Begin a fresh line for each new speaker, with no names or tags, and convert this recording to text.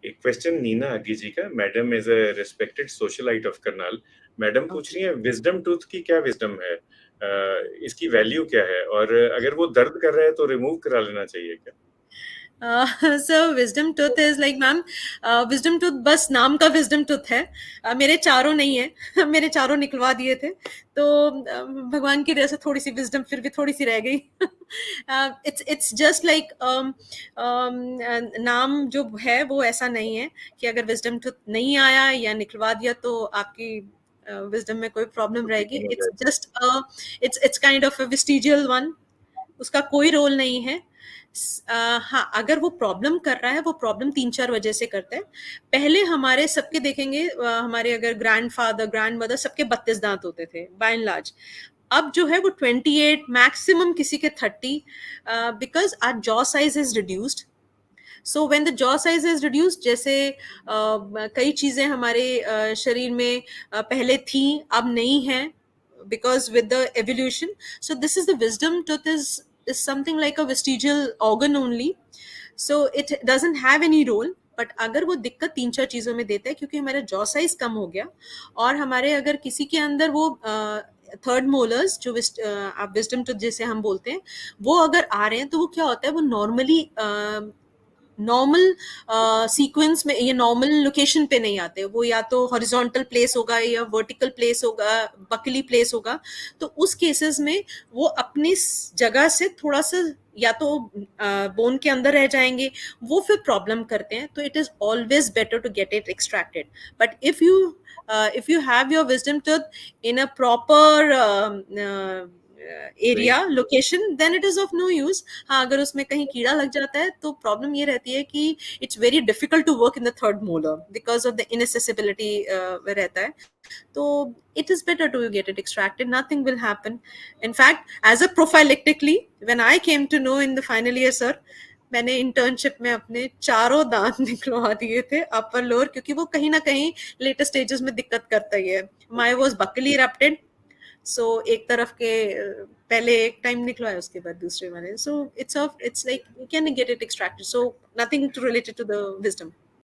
एक क्वेश्चन नीना आगी जी का, madam is a respected socialite of Karnal. Madam पूछ रही है विजडम टूथ की क्या विजडम है, इसकी वैल्यू क्या है, और अगर वो दर्द कर रहा है तो रिमूव करा लेना चाहिए क्या?
So wisdom tooth is like ma'am, wisdom tooth बस नाम का विजडम टूथ है। मेरे चारों नहीं है मेरे चारों निकलवा दिए थे, तो भगवान की दया से थोड़ी सी विजडम फिर भी थोड़ी सी रह गई। इट्स जस्ट लाइक नाम जो है वो ऐसा नहीं है कि अगर विजडम टूथ नहीं आया या निकलवा दिया तो आपकी विजडम में कोई प्रॉब्लम
तो
रहेगी।
वीकन हो
इट्स
जाएगा।
Just it's kind of a vestigial one, उसका कोई रोल नहीं है। हाँ, अगर वो प्रॉब्लम कर रहा है, वो प्रॉब्लम 3-4 वजह से करता है। पहले हमारे सबके देखेंगे, हमारे अगर ग्रैंडफादर ग्रैंड मदर सबके 32 दांत होते थे बाय एंड लार्ज। अब जो है वो 28, मैक्सिमम किसी के 30, because our jaw size is reduced. So when the jaw size is reduced, जैसे कई चीजें हमारे शरीर में पहले थी, अब नहीं है, because with the evolution. So this is the wisdom tooth is something like a vestigial organ only, so it doesn't have any role. But अगर वो दिक्कत 3-4 चीजों में देता है, क्योंकि हमारा जॉ साइज कम हो गया, और हमारे अगर किसी के अंदर वो थर्ड मोलर्स जो आप विजडम टूथ जैसे हम बोलते हैं, वो अगर आ रहे हैं, तो वो क्या होता है, वो नॉर्मली नॉर्मल सीक्वेंस में या नॉर्मल लोकेशन पे नहीं आते, वो या तो हॉरिजॉन्टल प्लेस होगा या वर्टिकल प्लेस होगा, बकली प्लेस होगा। तो उस केसेस में वो अपनी जगह से थोड़ा सा या तो बोन के अंदर रह जाएंगे, वो फिर प्रॉब्लम करते हैं। तो it is always better to get it extracted. But if you have your wisdom tooth in a proper area location, then it is of no use. हाँ, अगर उसमें कहीं कीड़ा लग जाता है तो प्रॉब्लम ये रहती है कि it's very difficult to work in the third molar because of the inaccessibility रहता है। तो it is better to get it extracted, nothing will happen. In fact, as a prophylactically, when I came to know in the final year sir, मैंने internship में अपने चारों दांत निकलवा दिए थे, अपर लोअर, क्योंकि वो कहीं ना कहीं लेटर स्टेजेस में दिक्कत करता ही है। माई वॉज बकली इरप्टेड, सो एक तरफ के पहले एक टाइम निकलवाया, उसके बाद दूसरे वाले। So it's like you can get it extracted, so nothing to related to the wisdom.